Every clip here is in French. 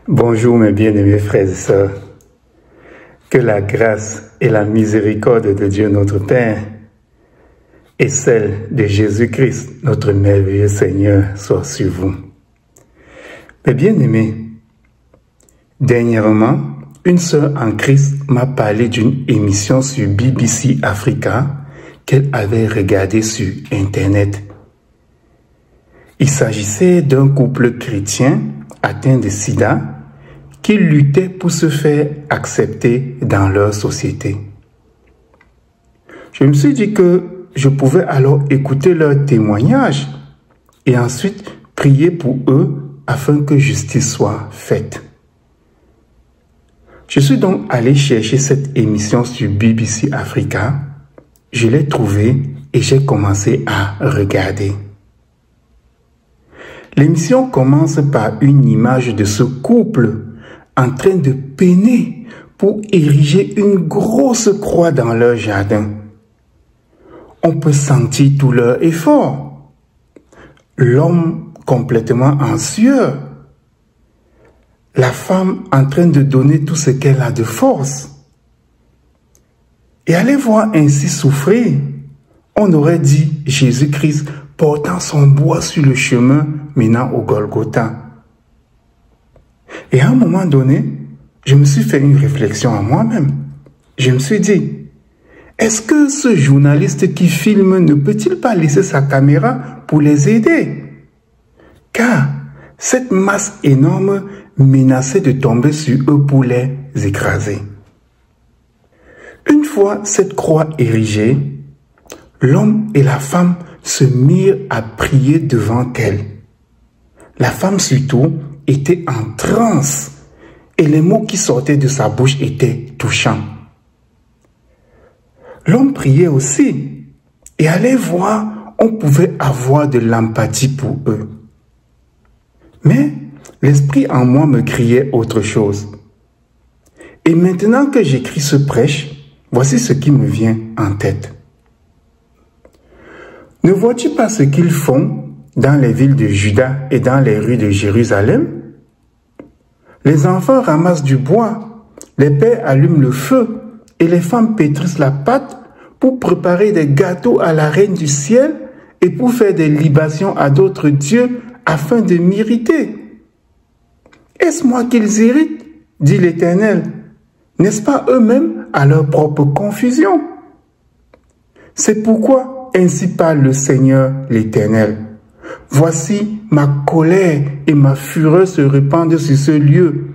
Bonjour mes bien-aimés frères et sœurs. Que la grâce et la miséricorde de Dieu notre Père et celle de Jésus-Christ, notre merveilleux Seigneur, soient sur vous. Mes bien-aimés, dernièrement, une sœur en Christ m'a parlé d'une émission sur BBC Africa qu'elle avait regardée sur Internet. Il s'agissait d'un couple chrétien atteint de sida qui luttait pour se faire accepter dans leur société. Je me suis dit que je pouvais alors écouter leur témoignage et ensuite prier pour eux afin que justice soit faite. Je suis donc allé chercher cette émission sur BBC Africa, je l'ai trouvée et j'ai commencé à regarder. L'émission commence par une image de ce couple en train de peiner pour ériger une grosse croix dans leur jardin. On peut sentir tout leur effort. L'homme complètement en sueur. La femme en train de donner tout ce qu'elle a de force. Et à les voir ainsi souffrir, on aurait dit Jésus-Christ portant son bois sur le chemin menant au Golgotha. Et à un moment donné, je me suis fait une réflexion à moi-même. Je me suis dit, est-ce que ce journaliste qui filme ne peut-il pas laisser sa caméra pour les aider? Car cette masse énorme menaçait de tomber sur eux pour les écraser. Une fois cette croix érigée, l'homme et la femme se mirent à prier devant elle. La femme surtout était en transe et les mots qui sortaient de sa bouche étaient touchants. L'homme priait aussi et allait voir, on pouvait avoir de l'empathie pour eux. Mais l'esprit en moi me criait autre chose. Et maintenant que j'écris ce prêche, voici ce qui me vient en tête. Ne vois-tu pas ce qu'ils font dans les villes de Juda et dans les rues de Jérusalem? Les enfants ramassent du bois, les pères allument le feu et les femmes pétrissent la pâte pour préparer des gâteaux à la reine du ciel et pour faire des libations à d'autres dieux afin de m'irriter. Est-ce moi qu'ils irritent? Dit l'Éternel. N'est-ce pas eux-mêmes à leur propre confusion? C'est pourquoi ainsi parle le Seigneur l'Éternel. Voici ma colère et ma fureur se répandent sur ce lieu,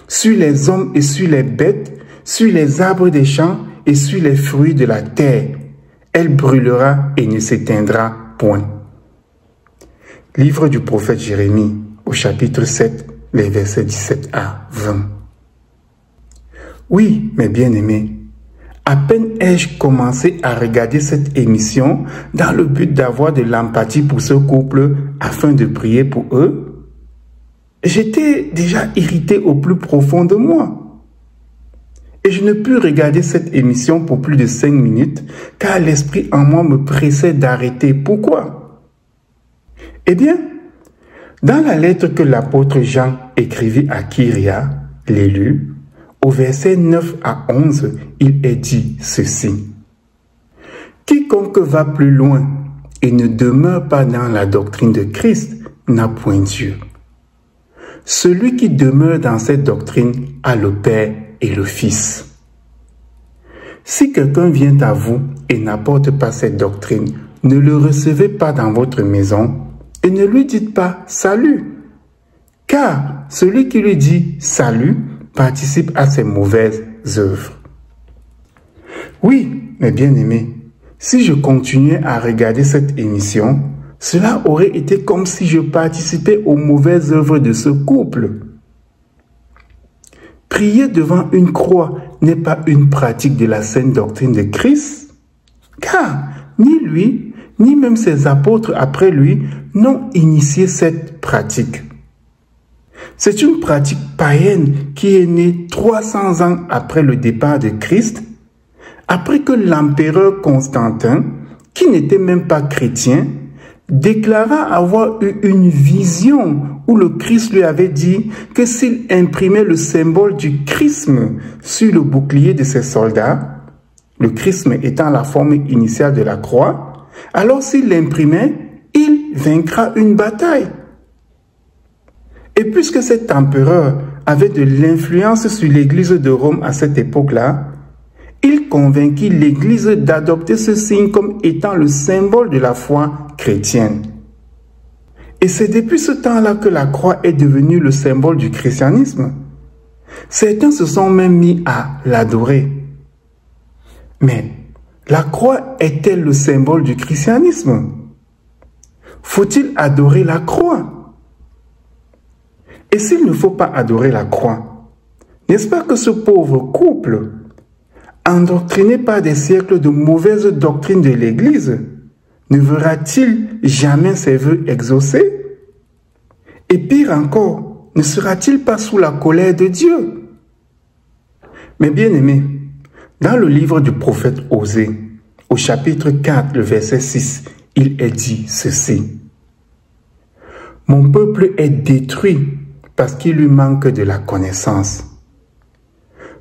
sur les hommes et sur les bêtes, sur les arbres des champs et sur les fruits de la terre. Elle brûlera et ne s'éteindra point. Livre du prophète Jérémie, au chapitre 7, les versets 17 à 20. Oui, mes bien-aimés, à peine ai-je commencé à regarder cette émission dans le but d'avoir de l'empathie pour ce couple afin de prier pour eux, j'étais déjà irrité au plus profond de moi. Et je ne pus regarder cette émission pour plus de 5 minutes car l'esprit en moi me pressait d'arrêter. Pourquoi? Eh bien, dans la lettre que l'apôtre Jean écrivit à Kyria, l'élu, au verset 9 à 11, il est dit ceci. Quiconque va plus loin et ne demeure pas dans la doctrine de Christ n'a point Dieu. Celui qui demeure dans cette doctrine a le Père et le Fils. Si quelqu'un vient à vous et n'apporte pas cette doctrine, ne le recevez pas dans votre maison et ne lui dites pas « salut ». Car celui qui lui dit « salut » participe à ses mauvaises œuvres. Oui, mes bien-aimés, si je continuais à regarder cette émission, cela aurait été comme si je participais aux mauvaises œuvres de ce couple. Prier devant une croix n'est pas une pratique de la sainte doctrine de Christ, car ni lui, ni même ses apôtres après lui n'ont initié cette pratique. C'est une pratique païenne qui est née 300 ans après le départ de Christ, après que l'empereur Constantin, qui n'était même pas chrétien, déclara avoir eu une vision où le Christ lui avait dit que s'il imprimait le symbole du chrisme sur le bouclier de ses soldats, le chrisme étant la forme initiale de la croix, alors s'il l'imprimait, il vaincra une bataille. Et puisque cet empereur avait de l'influence sur l'Église de Rome à cette époque-là, il convainquit l'Église d'adopter ce signe comme étant le symbole de la foi chrétienne. Et c'est depuis ce temps-là que la croix est devenue le symbole du christianisme. Certains se sont même mis à l'adorer. Mais la croix est-elle le symbole du christianisme? Faut-il adorer la croix? Et s'il ne faut pas adorer la croix, n'est-ce pas que ce pauvre couple, endoctriné par des siècles de mauvaises doctrines de l'Église, ne verra-t-il jamais ses vœux exaucés? Et pire encore, ne sera-t-il pas sous la colère de Dieu? Mais bien aimés, dans le livre du prophète Osée, au chapitre 4, le verset 6, il est dit ceci. « Mon peuple est détruit parce qu'il lui manque de la connaissance.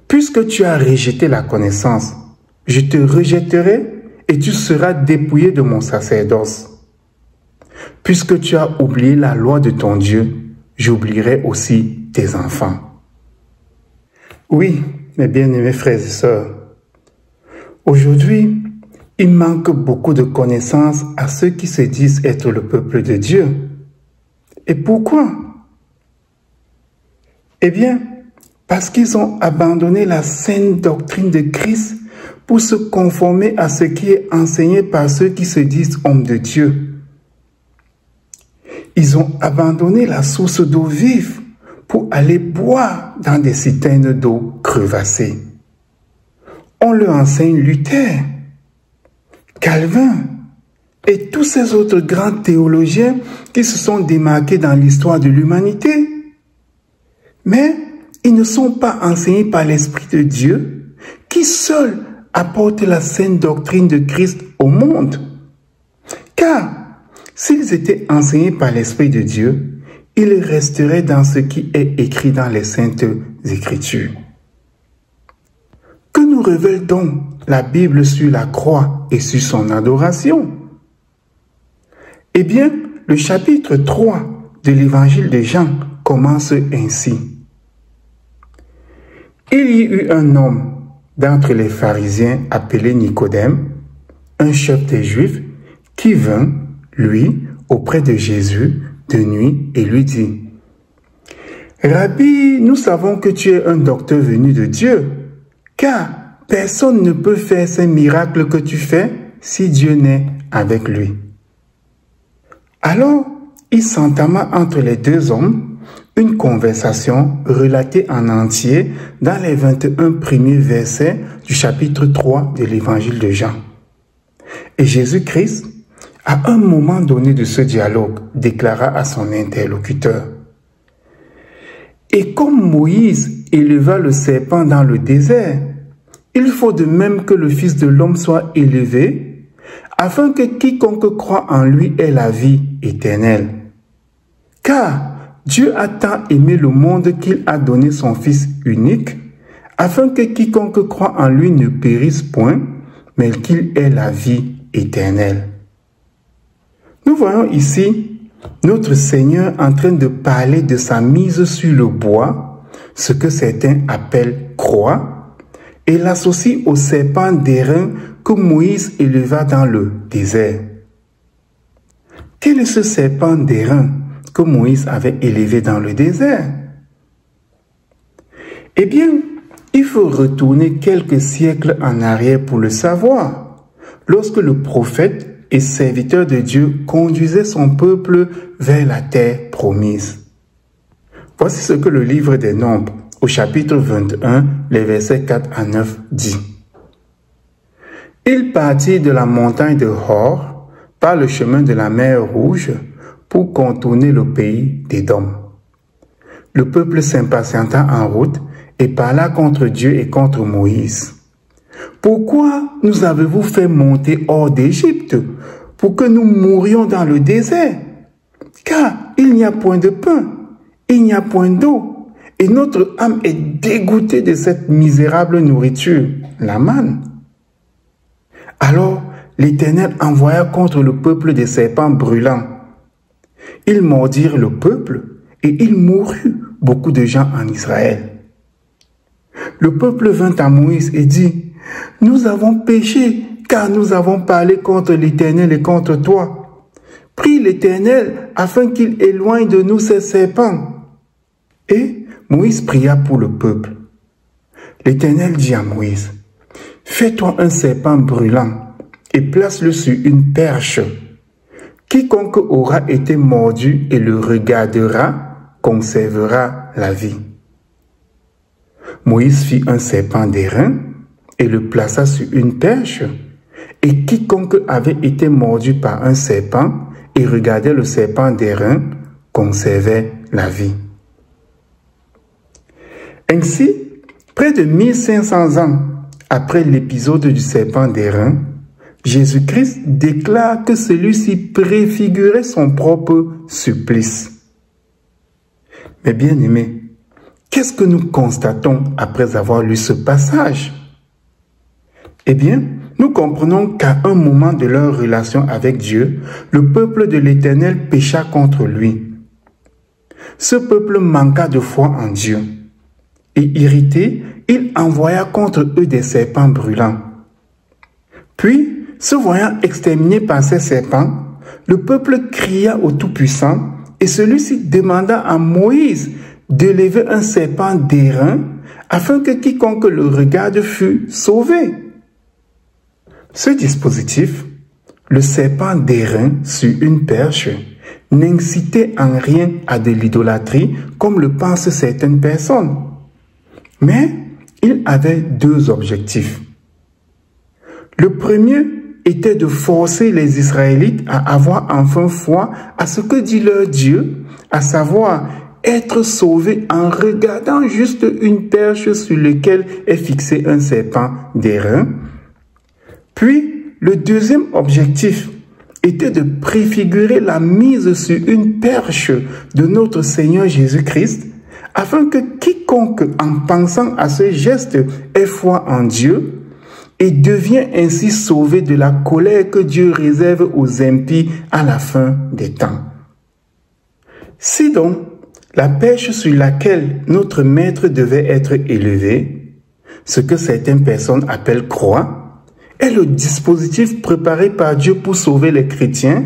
Puisque tu as rejeté la connaissance, je te rejetterai et tu seras dépouillé de mon sacerdoce. Puisque tu as oublié la loi de ton Dieu, j'oublierai aussi tes enfants. » Oui, mes bien-aimés frères et sœurs, aujourd'hui, il manque beaucoup de connaissances à ceux qui se disent être le peuple de Dieu. Et pourquoi? Eh bien, parce qu'ils ont abandonné la saine doctrine de Christ pour se conformer à ce qui est enseigné par ceux qui se disent hommes de Dieu. Ils ont abandonné la source d'eau vive pour aller boire dans des citernes d'eau crevassées. On leur enseigne Luther, Calvin et tous ces autres grands théologiens qui se sont démarqués dans l'histoire de l'humanité. Mais ils ne sont pas enseignés par l'Esprit de Dieu, qui seul apporte la saine doctrine de Christ au monde. Car s'ils étaient enseignés par l'Esprit de Dieu, ils resteraient dans ce qui est écrit dans les Saintes Écritures. Que nous révèle donc la Bible sur la croix et sur son adoration? Eh bien, le chapitre 3 de l'Évangile de Jean commence ainsi. Il y eut un homme d'entre les pharisiens appelé Nicodème, un chef des Juifs, qui vint, lui, auprès de Jésus de nuit et lui dit, « Rabbi, nous savons que tu es un docteur venu de Dieu, car personne ne peut faire ces miracles que tu fais si Dieu n'est avec lui. » Alors, il s'entama entre les deux hommes une conversation relatée en entier dans les 21 premiers versets du chapitre 3 de l'évangile de Jean. Et Jésus-Christ, à un moment donné de ce dialogue, déclara à son interlocuteur, « Et comme Moïse éleva le serpent dans le désert, il faut de même que le Fils de l'homme soit élevé, afin que quiconque croit en lui ait la vie éternelle. Car Dieu a tant aimé le monde qu'il a donné son Fils unique, afin que quiconque croit en lui ne périsse point, mais qu'il ait la vie éternelle. » Nous voyons ici notre Seigneur en train de parler de sa mise sur le bois, ce que certains appellent croix, et l'associe au serpent d'airain que Moïse éleva dans le désert. Quel est ce serpent d'airain que Moïse avait élevé dans le désert? Eh bien, il faut retourner quelques siècles en arrière pour le savoir, lorsque le prophète et serviteur de Dieu conduisait son peuple vers la terre promise. Voici ce que le livre des Nombres, au chapitre 21, les versets 4 à 9, dit. « Il partit de la montagne de Hor par le chemin de la mer Rouge pour contourner le pays d'Édom. Le peuple s'impatienta en route et parla contre Dieu et contre Moïse. « Pourquoi nous avez-vous fait monter hors d'Égypte pour que nous mourions dans le désert? Car il n'y a point de pain. il n'y a point d'eau, et notre âme est dégoûtée de cette misérable nourriture, la manne. Alors l'Éternel envoya contre le peuple des serpents brûlants. Ils mordirent le peuple, et il mourut beaucoup de gens en Israël. Le peuple vint à Moïse et dit, « Nous avons péché, car nous avons parlé contre l'Éternel et contre toi. Prie l'Éternel afin qu'il éloigne de nous ces serpents. » Et Moïse pria pour le peuple. L'Éternel dit à Moïse, « Fais-toi un serpent brûlant et place-le sur une perche. Quiconque aura été mordu et le regardera conservera la vie. » Moïse fit un serpent d'airain et le plaça sur une perche, et quiconque avait été mordu par un serpent et regardait le serpent d'airain conservait la vie. Ainsi, près de 1500 ans après l'épisode du serpent d'airain, Jésus-Christ déclare que celui-ci préfigurait son propre supplice. Mais bien aimés, qu'est-ce que nous constatons après avoir lu ce passage? Eh bien, nous comprenons qu'à un moment de leur relation avec Dieu, le peuple de l'Éternel pécha contre lui. Ce peuple manqua de foi en Dieu. Et irrité, il envoya contre eux des serpents brûlants. Puis, se voyant exterminé par ces serpents, le peuple cria au Tout-Puissant et celui-ci demanda à Moïse d'élever un serpent d'airain afin que quiconque le regarde fût sauvé. Ce dispositif, le serpent d'airain sur une perche, n'incitait en rien à de l'idolâtrie comme le pensent certaines personnes. Mais il avait deux objectifs. Le premier était de forcer les Israélites à avoir enfin foi à ce que dit leur Dieu, à savoir être sauvés en regardant juste une perche sur laquelle est fixé un serpent d'airain. Puis, le deuxième objectif était de préfigurer la mise sur une perche de notre Seigneur Jésus-Christ, afin que quiconque, en pensant à ce geste, ait foi en Dieu et devient ainsi sauvé de la colère que Dieu réserve aux impies à la fin des temps. Si donc, la perche sur laquelle notre maître devait être élevé, ce que certaines personnes appellent croix, est le dispositif préparé par Dieu pour sauver les chrétiens,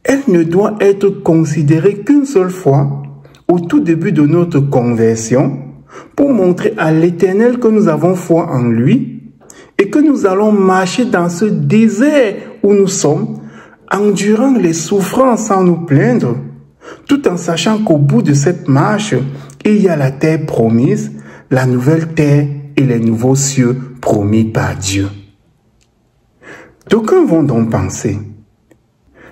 elle ne doit être considérée qu'une seule fois, au tout début de notre conversion, pour montrer à l'Éternel que nous avons foi en lui et que nous allons marcher dans ce désert où nous sommes, endurant les souffrances sans nous plaindre, tout en sachant qu'au bout de cette marche, il y a la terre promise, la nouvelle terre et les nouveaux cieux promis par Dieu. D'aucuns vont donc penser,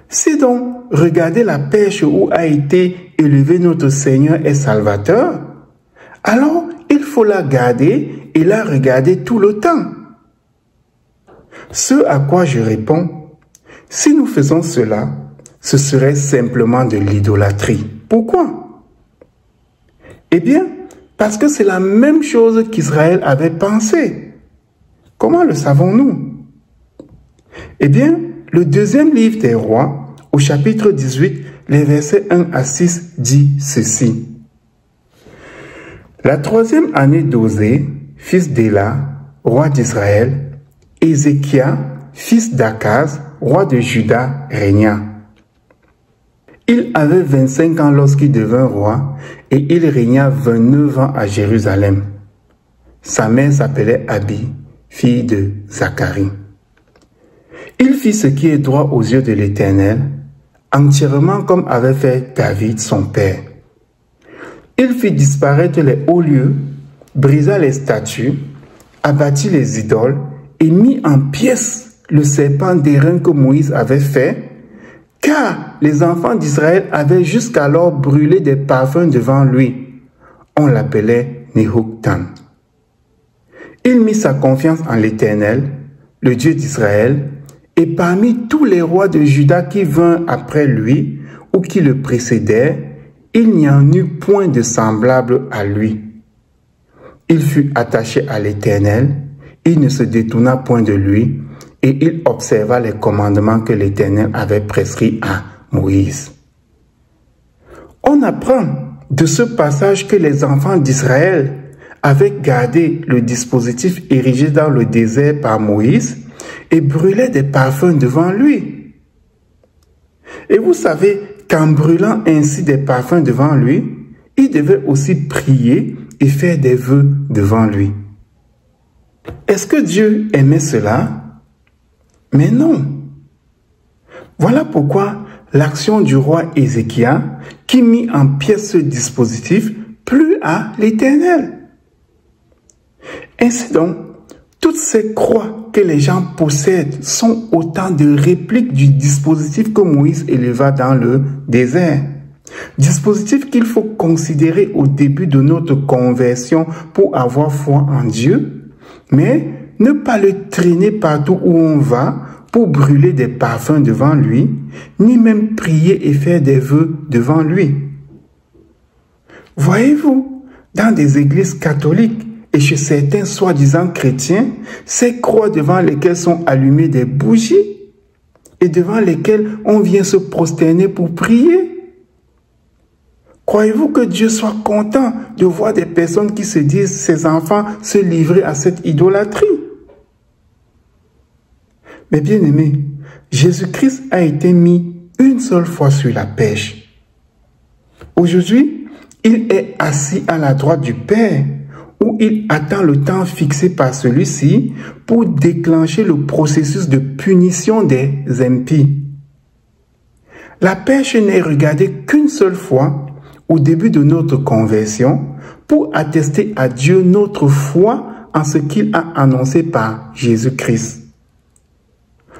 si donc regarder la perche où a été élevé notre Seigneur et Salvateur, alors il faut la garder et la regarder tout le temps. Ce à quoi je réponds, si nous faisons cela, ce serait simplement de l'idolâtrie. Pourquoi? Eh bien, parce que c'est la même chose qu'Israël avait pensé. Comment le savons-nous? Eh bien, le deuxième livre des rois, au chapitre 18, les versets 1 à 6, dit ceci. La troisième année d'Osée, fils d'Éla, roi d'Israël, Ézéchias, fils d'Akaz, roi de Juda, régna. Il avait 25 ans lorsqu'il devint roi et il régna 29 ans à Jérusalem. Sa mère s'appelait Abi, fille de Zacharie. Il fit ce qui est droit aux yeux de l'Éternel, entièrement comme avait fait David son père. Il fit disparaître les hauts lieux, brisa les statues, abattit les idoles et mit en pièces le serpent d'airain que Moïse avait fait, car les enfants d'Israël avaient jusqu'alors brûlé des parfums devant lui. On l'appelait Nehushtan. Il mit sa confiance en l'Éternel, le Dieu d'Israël, et parmi tous les rois de Juda qui vinrent après lui ou qui le précédèrent, il n'y en eut point de semblable à lui. Il fut attaché à l'Éternel, il ne se détourna point de lui, et il observa les commandements que l'Éternel avait prescrits à Moïse. On apprend de ce passage que les enfants d'Israël avaient gardé le dispositif érigé dans le désert par Moïse et brûlaient des parfums devant lui. Et vous savez qu'en brûlant ainsi des parfums devant lui, il devait aussi prier et faire des vœux devant lui. Est-ce que Dieu aimait cela? Mais non. Voilà pourquoi l'action du roi Ézéchias, qui mit en pièce ce dispositif, plut à l'Éternel. Ainsi donc, toutes ces croix que les gens possèdent sont autant de répliques du dispositif que Moïse éleva dans le désert. Dispositif qu'il faut considérer au début de notre conversion pour avoir foi en Dieu, mais ne pas le traîner partout où on va pour brûler des parfums devant lui, ni même prier et faire des vœux devant lui. Voyez-vous, dans des églises catholiques et chez certains soi-disant chrétiens, ces croix devant lesquelles sont allumées des bougies et devant lesquelles on vient se prosterner pour prier. Croyez-vous que Dieu soit content de voir des personnes qui se disent ses enfants se livrer à cette idolâtrie? Mais bien aimés, Jésus-Christ a été mis une seule fois sur la perche. Aujourd'hui, il est assis à la droite du Père, où il attend le temps fixé par celui-ci pour déclencher le processus de punition des impies. La perche n'est regardée qu'une seule fois au début de notre conversion pour attester à Dieu notre foi en ce qu'il a annoncé par Jésus-Christ.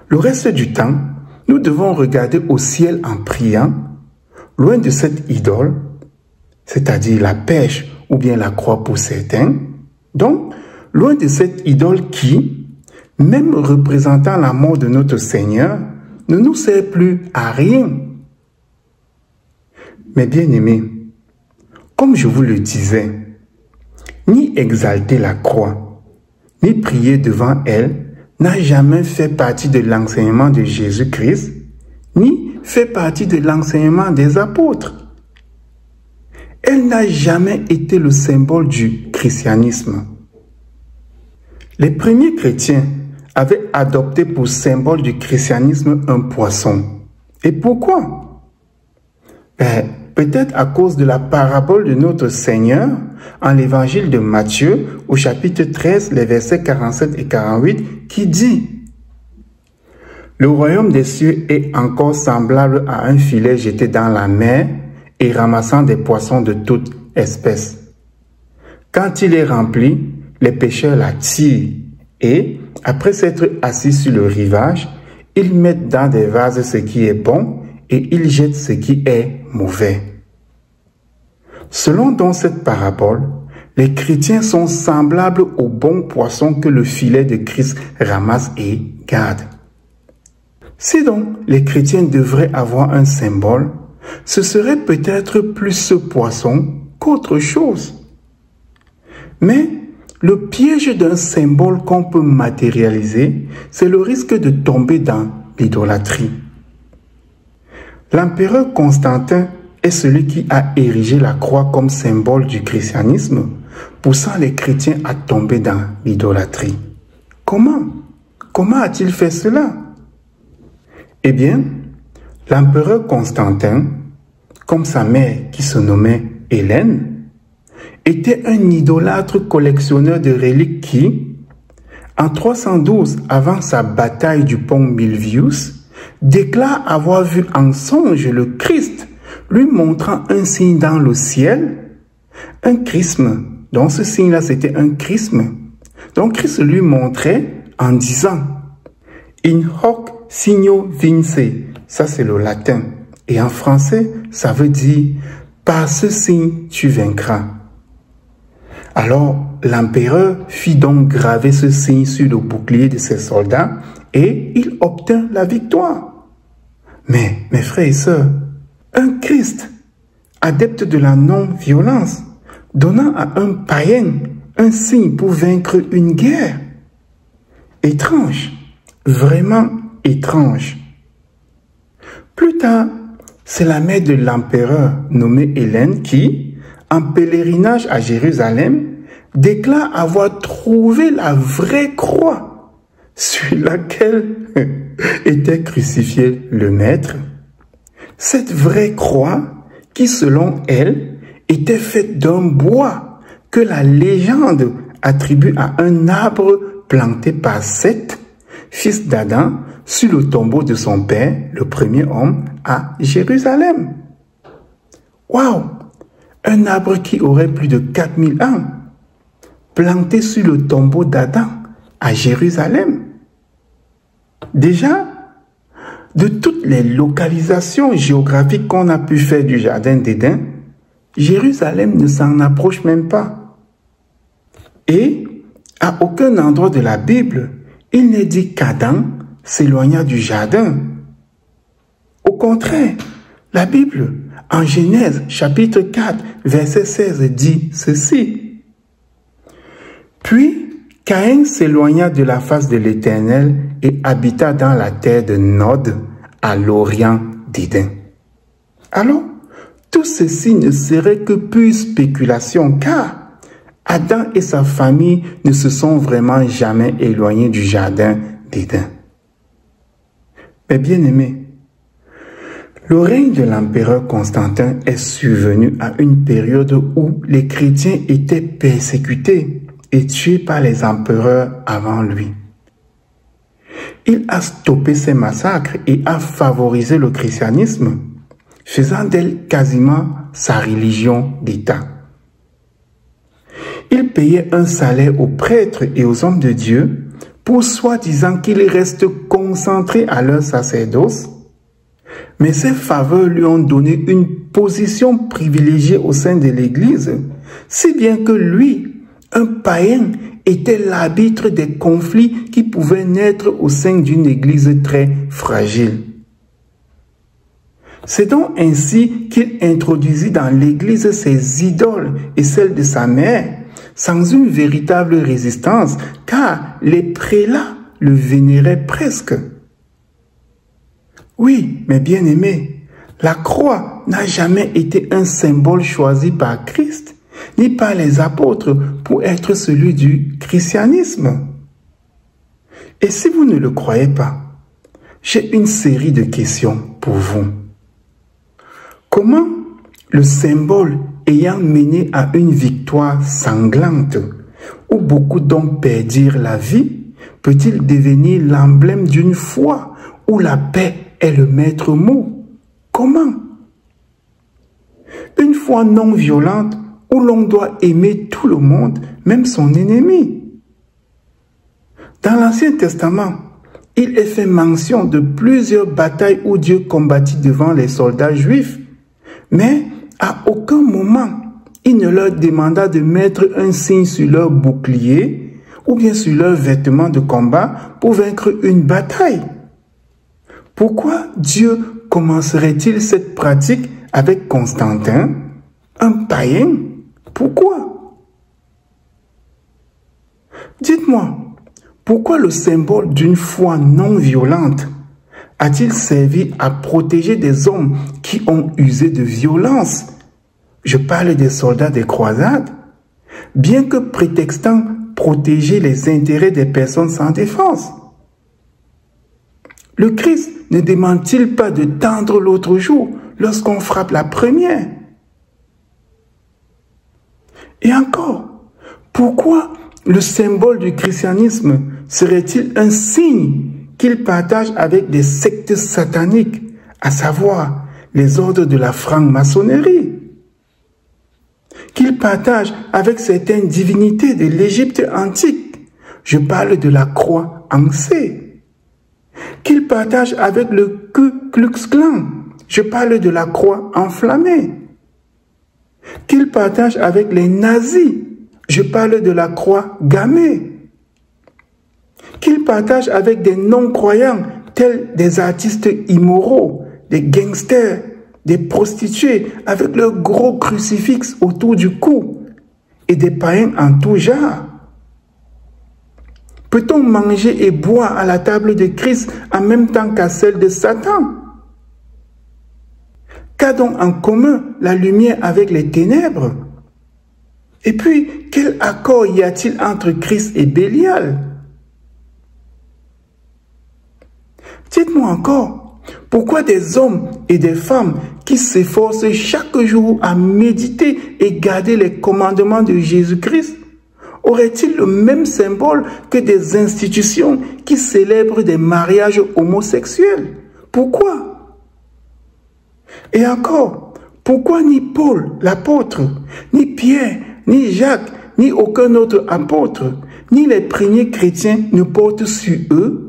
Le reste du temps, nous devons regarder au ciel en priant, loin de cette idole, c'est-à-dire la perche ou bien la croix pour certains, donc loin de cette idole qui, même représentant la mort de notre Seigneur, ne nous sert plus à rien. Mais bien aimés, comme je vous le disais, ni exalter la croix, ni prier devant elle n'a jamais fait partie de l'enseignement de Jésus-Christ, ni fait partie de l'enseignement des apôtres. Elle n'a jamais été le symbole du christianisme. Les premiers chrétiens avaient adopté pour symbole du christianisme un poisson. Et pourquoi? Peut-être à cause de la parabole de notre Seigneur en l'évangile de Matthieu au chapitre 13, les versets 47 et 48 qui dit: Le royaume des cieux est encore semblable à un filet jeté dans la mer et ramassant des poissons de toute espèce. Quand il est rempli, les pêcheurs la tirent et, après s'être assis sur le rivage, ils mettent dans des vases ce qui est bon et ils jettent ce qui est mauvais. Selon donc cette parabole, les chrétiens sont semblables aux bons poissons que le filet de Christ ramasse et garde. Si donc les chrétiens devraient avoir un symbole, ce serait peut-être plus ce poisson qu'autre chose. Mais le piège d'un symbole qu'on peut matérialiser, c'est le risque de tomber dans l'idolâtrie. L'empereur Constantin est celui qui a érigé la croix comme symbole du christianisme, poussant les chrétiens à tomber dans l'idolâtrie. Comment? Comment a-t-il fait cela? Eh bien, l'empereur Constantin, comme sa mère qui se nommait Hélène, était un idolâtre collectionneur de reliques qui, en 312 avant sa bataille du pont Milvius, déclare avoir vu en songe le Christ lui montrant un signe dans le ciel, un chrisme. Donc ce signe-là, c'était un chrisme. Donc Christ lui montrait en disant « In hoc signo vince ». Ça, c'est le latin. Et en français, ça veut dire « par ce signe, tu vaincras ». Alors, l'empereur fit donc graver ce signe sur le bouclier de ses soldats et il obtint la victoire. Mais, mes frères et sœurs, un Christ adepte de la non-violence, donnant à un païen un signe pour vaincre une guerre. Étrange, vraiment étrange. Plus tard, c'est la mère de l'empereur nommée Hélène qui, en pèlerinage à Jérusalem, déclare avoir trouvé la vraie croix sur laquelle était crucifié le Maître. Cette vraie croix qui, selon elle, était faite d'un bois que la légende attribue à un arbre planté par Seth, fils d'Adam, sur le tombeau de son père, le premier homme, à Jérusalem. Waouh! Un arbre qui aurait plus de 4000 ans, planté sur le tombeau d'Adam, à Jérusalem. Déjà, de toutes les localisations géographiques qu'on a pu faire du jardin d'Éden, Jérusalem ne s'en approche même pas. Et à aucun endroit de la Bible, il n'est dit qu'Adam s'éloigna du jardin. Au contraire, la Bible, en Genèse chapitre 4, verset 16, dit ceci. Puis Caïn s'éloigna de la face de l'Éternel et habita dans la terre de Nod, à l'orient d'Éden. Alors, tout ceci ne serait que pure spéculation, car Adam et sa famille ne se sont vraiment jamais éloignés du jardin d'Éden. Mais bien aimés, le règne de l'empereur Constantin est survenu à une période où les chrétiens étaient persécutés et tués par les empereurs avant lui. Il a stoppé ces massacres et a favorisé le christianisme, faisant d'elle quasiment sa religion d'État. Il payait un salaire aux prêtres et aux hommes de Dieu pour soi-disant qu'ils restent concentrés à leur sacerdoce, mais ces faveurs lui ont donné une position privilégiée au sein de l'Église, si bien que lui, un païen, était l'arbitre des conflits qui pouvaient naître au sein d'une Église très fragile. C'est donc ainsi qu'il introduisit dans l'Église ses idoles et celles de sa mère, sans une véritable résistance, car les prélats le vénéraient presque. Oui, mes bien-aimés, la croix n'a jamais été un symbole choisi par Christ, ni par les apôtres pour être celui du christianisme. Et si vous ne le croyez pas, j'ai une série de questions pour vous. Comment le symbole ayant mené à une victoire sanglante, où beaucoup d'hommes perdirent la vie, peut-il devenir l'emblème d'une foi où la paix est le maître mot? Comment? Une foi non violente où l'on doit aimer tout le monde, même son ennemi. Dans l'Ancien Testament, il est fait mention de plusieurs batailles où Dieu combattit devant les soldats juifs, mais à aucun moment, il ne leur demanda de mettre un signe sur leur bouclier ou bien sur leurs vêtements de combat pour vaincre une bataille. Pourquoi Dieu commencerait-il cette pratique avec Constantin, un païen? Pourquoi? Dites-moi, pourquoi le symbole d'une foi non violente a-t-il servi à protéger des hommes qui ont usé de violence? Je parle des soldats des croisades, bien que prétextant protéger les intérêts des personnes sans défense. Le Christ ne demande-t-il pas de tendre l'autre joue lorsqu'on frappe la première? Et encore, pourquoi le symbole du christianisme serait-il un signe qu'il partage avec des sectes sataniques, à savoir les ordres de la franc-maçonnerie, qu'il partage avec certaines divinités de l'Égypte antique? Je parle de la croix en C. Qu'il partage avec le Ku Klux Klan? Je parle de la croix enflammée. Qu'il partage avec les nazis? Je parle de la croix gammée. Qu'il partage avec des non-croyants tels des artistes immoraux, des gangsters, des prostituées avec leurs gros crucifix autour du cou et des païens en tout genre? Peut-on manger et boire à la table de Christ en même temps qu'à celle de Satan? Qu'a donc en commun la lumière avec les ténèbres? Et puis, quel accord y a-t-il entre Christ et Bélial? Dites-moi encore, pourquoi des hommes et des femmes qui s'efforcent chaque jour à méditer et garder les commandements de Jésus-Christ auraient-ils le même symbole que des institutions qui célèbrent des mariages homosexuels? Pourquoi? Et encore, pourquoi ni Paul, l'apôtre, ni Pierre, ni Jacques, ni aucun autre apôtre, ni les premiers chrétiens ne portent sur eux,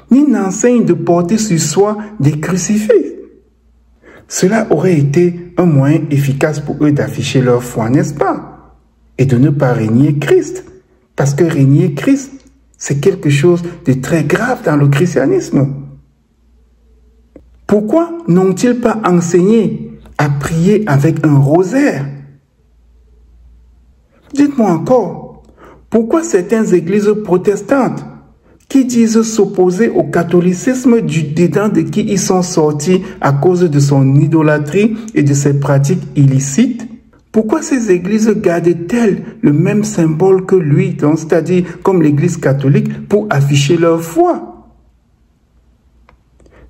ni n'enseignent de porter sur soi des crucifix? Cela aurait été un moyen efficace pour eux d'afficher leur foi, n'est-ce pas? Et de ne pas régner Christ. Parce que régner Christ, c'est quelque chose de très grave dans le christianisme. Pourquoi n'ont-ils pas enseigné à prier avec un rosaire? Dites-moi encore, pourquoi certaines églises protestantes qui disent s'opposer au catholicisme du dedans de qui ils sont sortis à cause de son idolâtrie et de ses pratiques illicites, pourquoi ces églises gardent-elles le même symbole que lui, c'est-à-dire comme l'église catholique, pour afficher leur foi?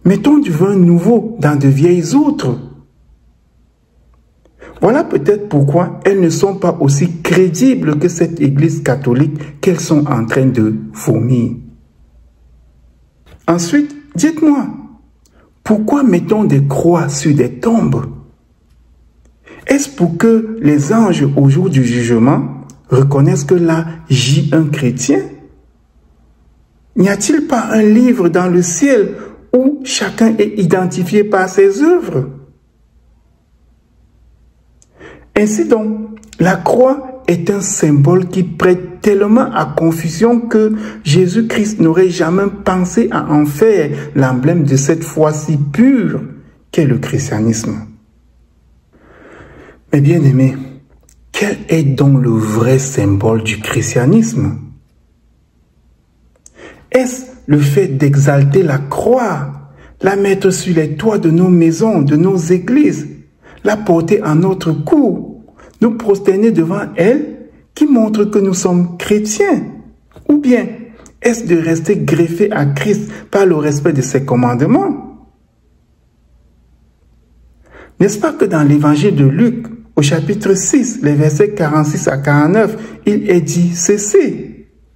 Mettons du vin nouveau dans de vieilles outres. Voilà peut-être pourquoi elles ne sont pas aussi crédibles que cette église catholique qu'elles sont en train de vomir. Ensuite, dites-moi, pourquoi mettons des croix sur des tombes? Est-ce pour que les anges, au jour du jugement, reconnaissent que là gît un chrétien? N'y a-t-il pas un livre dans le ciel où chacun est identifié par ses œuvres? Ainsi donc, la croix est un symbole qui prête tellement à confusion que Jésus-Christ n'aurait jamais pensé à en faire l'emblème de cette foi si pure qu'est le christianisme. Mais bien aimés, quel est donc le vrai symbole du christianisme? Est-ce le fait d'exalter la croix, la mettre sur les toits de nos maisons, de nos églises, la porter à notre cou, nous prosterner devant elle, qui montre que nous sommes chrétiens? Ou bien est-ce de rester greffé à Christ par le respect de ses commandements? N'est-ce pas que dans l'évangile de Luc, au chapitre 6, les versets 46 à 49, il est dit ceci: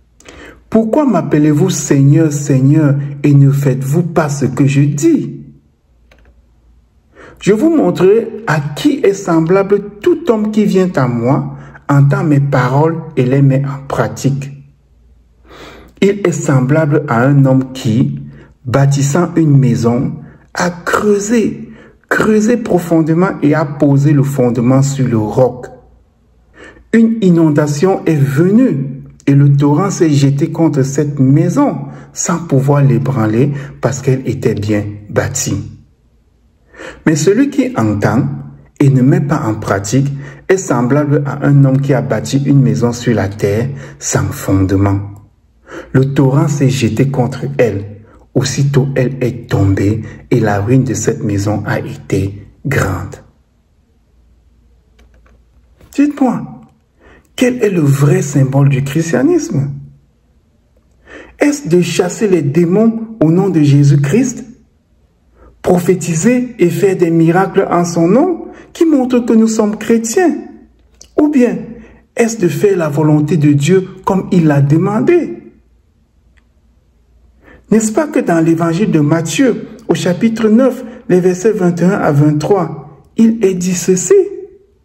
« Pourquoi m'appelez-vous Seigneur, Seigneur, et ne faites-vous pas ce que je dis? Je vous montrerai à qui est semblable tout homme qui vient à moi, entend mes paroles et les met en pratique. Il est semblable à un homme qui, bâtissant une maison, a creusé profondément et a posé le fondement sur le roc. Une inondation est venue et le torrent s'est jeté contre cette maison sans pouvoir l'ébranler parce qu'elle était bien bâtie. Mais celui qui entend et ne met pas en pratique est semblable à un homme qui a bâti une maison sur la terre sans fondement. Le torrent s'est jeté contre elle. Aussitôt elle est tombée et la ruine de cette maison a été grande. Dites-moi, quel est le vrai symbole du christianisme? Est-ce de chasser les démons au nom de Jésus-Christ? Prophétiser et faire des miracles en son nom qui montrent que nous sommes chrétiens? Ou bien est-ce de faire la volonté de Dieu comme il l'a demandé? N'est-ce pas que dans l'évangile de Matthieu, au chapitre 9, les versets 21 à 23, il est dit ceci: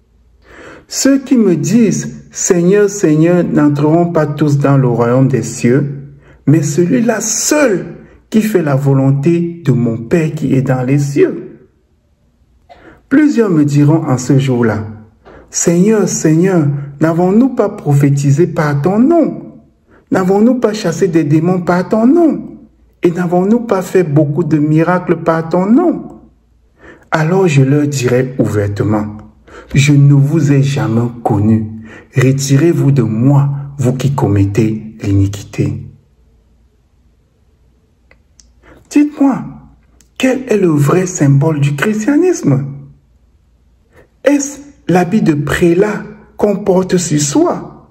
« Ceux qui me disent, Seigneur, Seigneur, n'entreront pas tous dans le royaume des cieux, mais celui-là seul qui fait la volonté de mon Père qui est dans les cieux. » Plusieurs me diront en ce jour-là: « Seigneur, Seigneur, n'avons-nous pas prophétisé par ton nom? N'avons-nous pas chassé des démons par ton nom? Et n'avons-nous pas fait beaucoup de miracles par ton nom? » alors je leur dirai ouvertement, je ne vous ai jamais connu. Retirez-vous de moi, vous qui commettez l'iniquité. Dites-moi, quel est le vrai symbole du christianisme? Est-ce l'habit de prélat qu'on porte sur soi?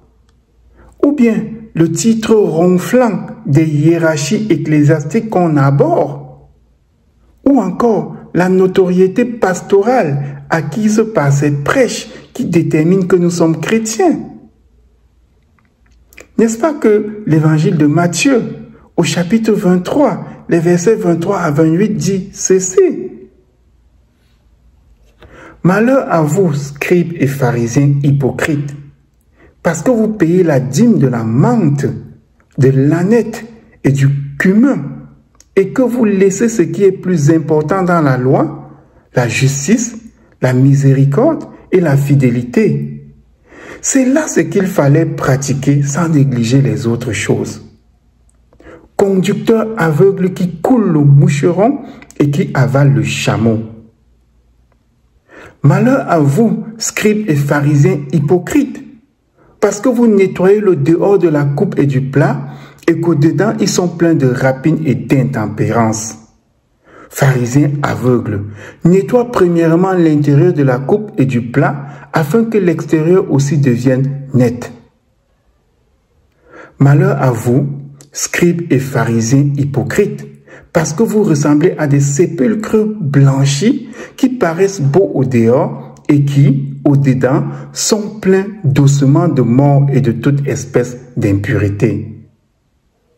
Ou bien le titre ronflant des hiérarchies ecclésiastiques qu'on aborde? Ou encore la notoriété pastorale acquise par cette prêche qui détermine que nous sommes chrétiens? N'est-ce pas que l'évangile de Matthieu, au chapitre 23, les versets 23 à 28 dit ceci. Malheur à vous, scribes et pharisiens hypocrites, parce que vous payez la dîme de la menthe, de l'âneth et du cumin, et que vous laissez ce qui est plus important dans la loi, la justice, la miséricorde et la fidélité. C'est là ce qu'il fallait pratiquer sans négliger les autres choses. Conducteur aveugle qui coule le moucheron et qui avale le chameau. Malheur à vous, scribes et pharisiens hypocrites, parce que vous nettoyez le dehors de la coupe et du plat, et qu'au-dedans ils sont pleins de rapines et d'intempérance. Pharisiens aveugles, nettoie premièrement l'intérieur de la coupe et du plat, afin que l'extérieur aussi devienne net. Malheur à vous, scribes et pharisiens hypocrites, parce que vous ressemblez à des sépulcres blanchis qui paraissent beaux au dehors et qui, au dedans, sont pleins d'ossements de mort et de toute espèce d'impureté.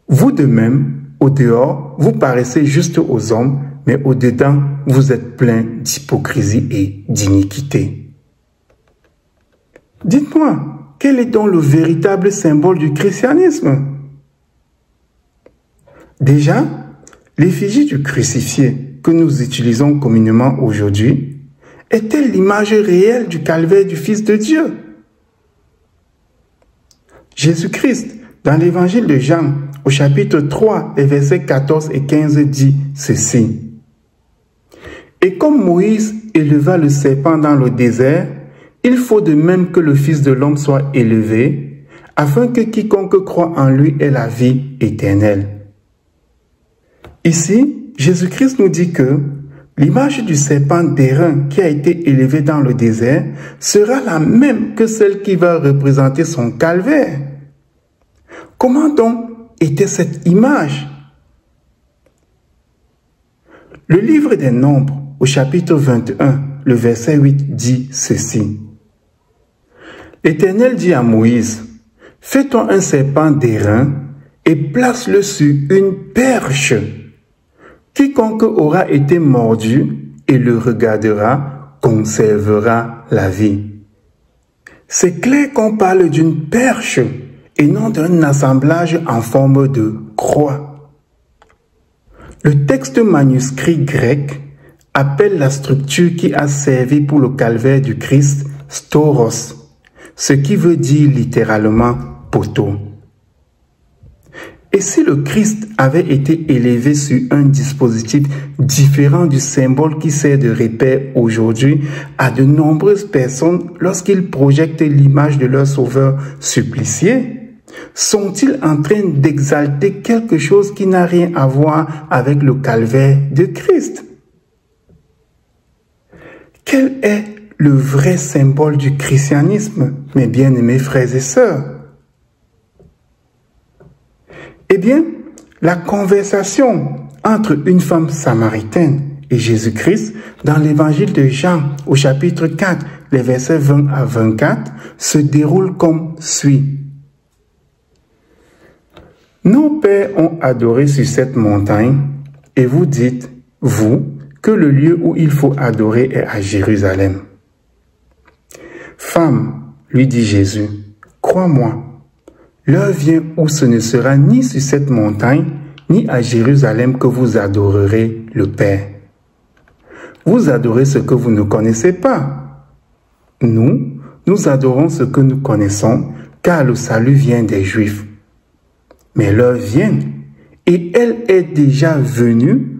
Vous de même, au dehors, vous paraissez juste aux hommes, mais au dedans, vous êtes plein d'hypocrisie et d'iniquité. Dites-moi, quel est donc le véritable symbole du christianisme? Déjà, l'effigie du crucifié que nous utilisons communément aujourd'hui est-elle l'image réelle du calvaire du Fils de Dieu? Jésus-Christ, dans l'évangile de Jean, au chapitre 3, les versets 14 et 15, dit ceci. Et comme Moïse éleva le serpent dans le désert, il faut de même que le Fils de l'homme soit élevé, afin que quiconque croit en lui ait la vie éternelle. Ici, Jésus-Christ nous dit que l'image du serpent d'airain qui a été élevé dans le désert sera la même que celle qui va représenter son calvaire. Comment donc était cette image? Le livre des Nombres, au chapitre 21, le verset 8 dit ceci. L'Éternel dit à Moïse, « Fais-toi un serpent d'airain et place-le sur une perche. Quiconque aura été mordu et le regardera conservera la vie. » C'est clair qu'on parle d'une perche et non d'un assemblage en forme de croix. Le texte manuscrit grec appelle la structure qui a servi pour le calvaire du Christ stauros, ce qui veut dire littéralement poteau. Et si le Christ avait été élevé sur un dispositif différent du symbole qui sert de repère aujourd'hui à de nombreuses personnes lorsqu'ils projettent l'image de leur sauveur supplicié, sont-ils en train d'exalter quelque chose qui n'a rien à voir avec le calvaire de Christ? Quel est le vrai symbole du christianisme, mes bien-aimés frères et sœurs? Eh bien, la conversation entre une femme samaritaine et Jésus-Christ dans l'évangile de Jean au chapitre 4, les versets 20 à 24, se déroule comme suit. Nos pères ont adoré sur cette montagne et vous dites, vous, que le lieu où il faut adorer est à Jérusalem. Femme, lui dit Jésus, crois-moi, l'heure vient où ce ne sera ni sur cette montagne, ni à Jérusalem que vous adorerez le Père. Vous adorez ce que vous ne connaissez pas. Nous adorons ce que nous connaissons, car le salut vient des Juifs. Mais l'heure vient, et elle est déjà venue,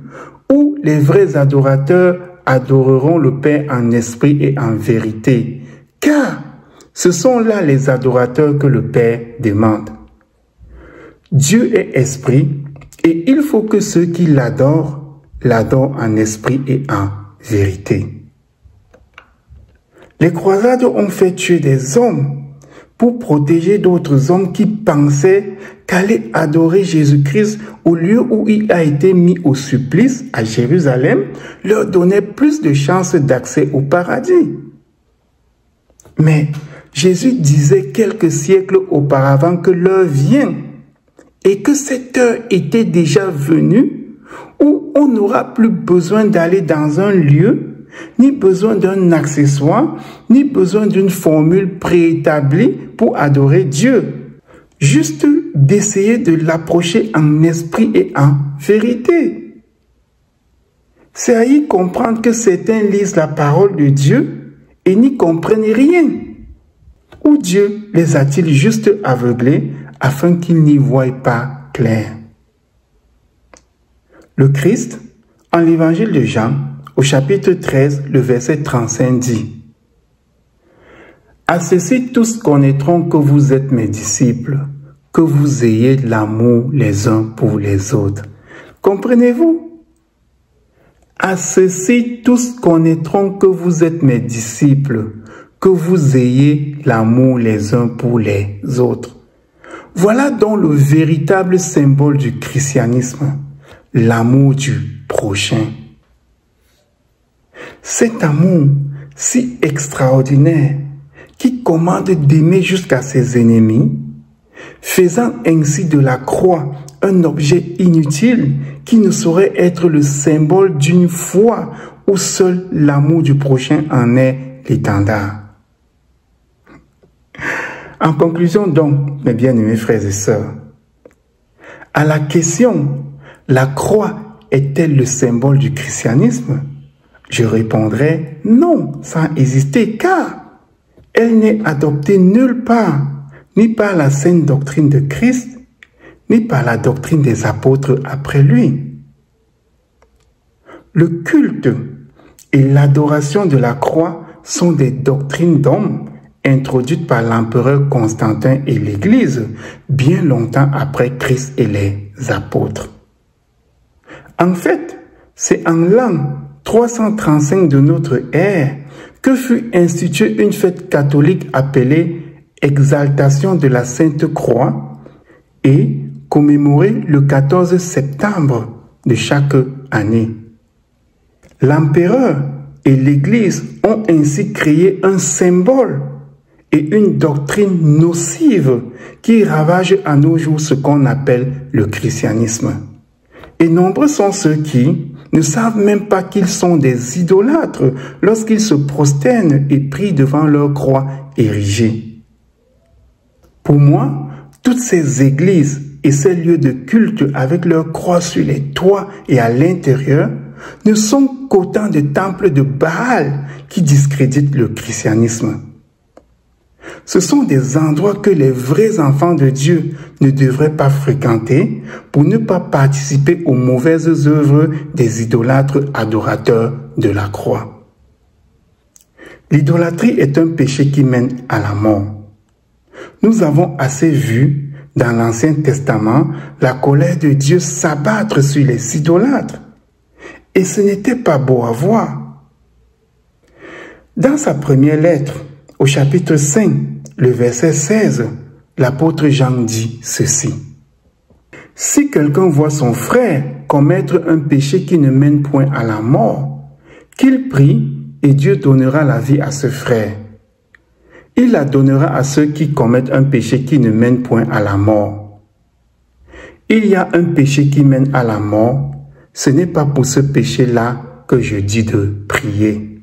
où les vrais adorateurs adoreront le Père en esprit et en vérité, car ce sont là les adorateurs que le Père demande. Dieu est esprit et il faut que ceux qui l'adorent, l'adorent en esprit et en vérité. Les croisades ont fait tuer des hommes pour protéger d'autres hommes qui pensaient qu'aller adorer Jésus-Christ au lieu où il a été mis au supplice à Jérusalem leur donnait plus de chances d'accès au paradis. Mais Jésus disait quelques siècles auparavant que l'heure vient et que cette heure était déjà venue où on n'aura plus besoin d'aller dans un lieu, ni besoin d'un accessoire, ni besoin d'une formule préétablie pour adorer Dieu. Juste d'essayer de l'approcher en esprit et en vérité. C'est à y comprendre que certains lisent la parole de Dieu et n'y comprennent rien. Ou Dieu les a-t-il juste aveuglés afin qu'ils n'y voient pas clair? Le Christ, en l'évangile de Jean, au chapitre 13, le verset 35 dit: « À ceci tous connaîtront que vous êtes mes disciples, que vous ayez de l'amour les uns pour les autres. » Comprenez-vous? À ceci tous connaîtront que vous êtes mes disciples, que vous ayez l'amour les uns pour les autres. Voilà donc le véritable symbole du christianisme, l'amour du prochain. Cet amour si extraordinaire qui commande d'aimer jusqu'à ses ennemis, faisant ainsi de la croix un objet inutile qui ne saurait être le symbole d'une foi où seul l'amour du prochain en est l'étendard. En conclusion donc, mes bien-aimés frères et sœurs, à la question « La croix est-elle le symbole du christianisme ?» je répondrai non, sans hésiter, car elle n'est adoptée nulle part, ni par la sainte doctrine de Christ, ni par la doctrine des apôtres après lui. Le culte et l'adoration de la croix sont des doctrines d'hommes introduites par l'empereur Constantin et l'Église, bien longtemps après Christ et les apôtres. En fait, c'est en l'an 335 de notre ère que fut instituée une fête catholique appelée Exaltation de la Sainte Croix et commémorée le 14 septembre de chaque année. L'empereur et l'Église ont ainsi créé un symbole et une doctrine nocive qui ravage à nos jours ce qu'on appelle le christianisme. Et nombreux sont ceux qui ne savent même pas qu'ils sont des idolâtres lorsqu'ils se prosternent et prient devant leur croix érigée. Pour moi, toutes ces églises et ces lieux de culte avec leurs croix sur les toits et à l'intérieur ne sont qu'autant de temples de Baal qui discréditent le christianisme. Ce sont des endroits que les vrais enfants de Dieu ne devraient pas fréquenter pour ne pas participer aux mauvaises œuvres des idolâtres adorateurs de la croix. L'idolâtrie est un péché qui mène à la mort. Nous avons assez vu dans l'Ancien Testament la colère de Dieu s'abattre sur les idolâtres. Et ce n'était pas beau à voir. Dans sa première lettre, au chapitre 5, le verset 16, l'apôtre Jean dit ceci. « Si quelqu'un voit son frère commettre un péché qui ne mène point à la mort, qu'il prie et Dieu donnera la vie à ce frère. Il la donnera à ceux qui commettent un péché qui ne mène point à la mort. Il y a un péché qui mène à la mort, ce n'est pas pour ce péché-là que je dis de prier. »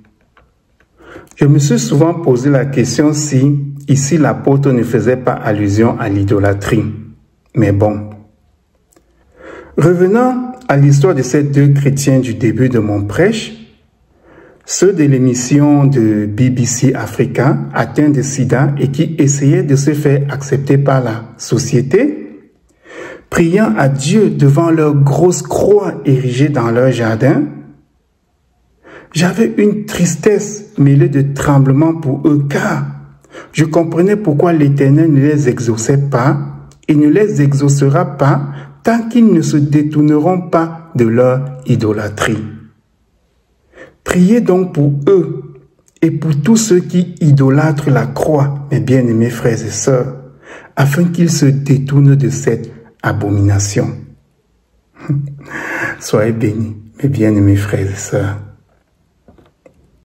Je me suis souvent posé la question si, ici, l'apôtre ne faisait pas allusion à l'idolâtrie. Mais bon. Revenant à l'histoire de ces deux chrétiens du début de mon prêche, ceux de l'émission de BBC Africa atteints de sida et qui essayaient de se faire accepter par la société, priant à Dieu devant leur grosse croix érigée dans leur jardin, J'avais une tristesse mêlée de tremblement pour eux, car je comprenais pourquoi l'Éternel ne les exauçait pas et ne les exaucera pas tant qu'ils ne se détourneront pas de leur idolâtrie. Priez donc pour eux et pour tous ceux qui idolâtrent la croix, mes bien-aimés frères et sœurs, afin qu'ils se détournent de cette abomination. Soyez bénis, mes bien-aimés frères et sœurs.